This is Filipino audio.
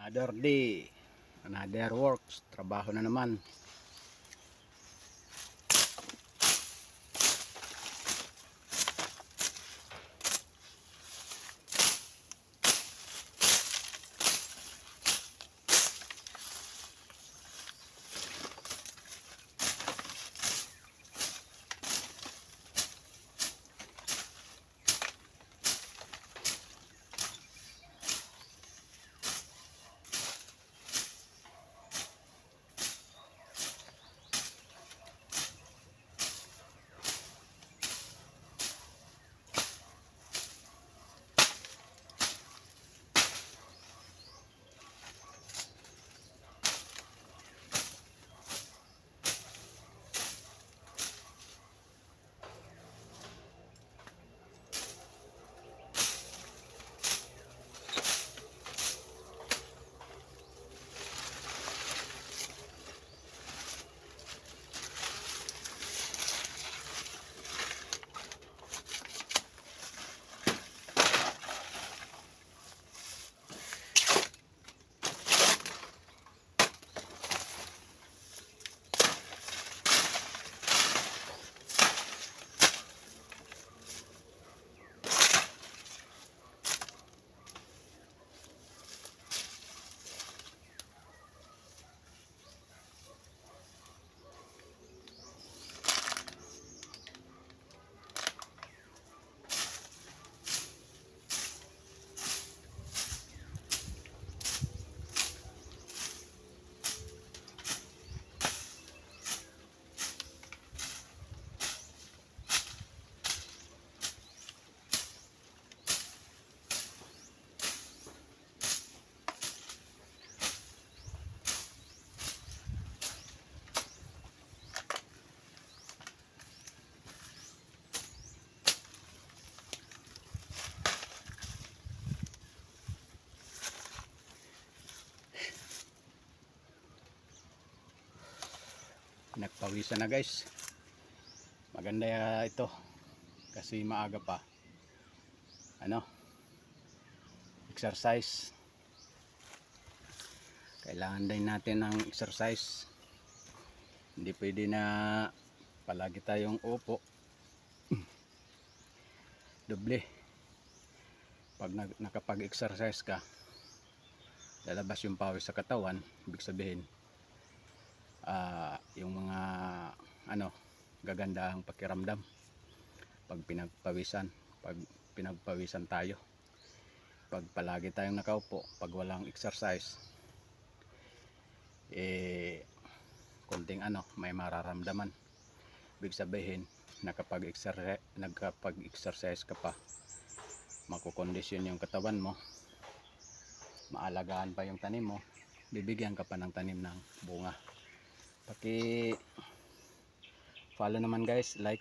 Another day, another works, trabaho na naman. Nagpawisan na guys. Maganda ito kasi maaga pa. Exercise. Kailangan din natin ng exercise. Hindi pwede na palagi tayong upo. Doble. Pag nakapag-exercise ka, lalabas yung pawis sa katawan. Ibig sabihin, yung mga gaganda ang pakiramdam pag pinagpawisan tayo. Pag palagi tayong nakaupo, pag walang exercise, konting may mararamdaman. Ibig sabihin, nakapag-exercise ka pa, makukondisyon yung katawan mo, maalagaan pa yung tanim mo, bibigyan ka pa ng tanim ng bunga. Paki follow naman guys, like,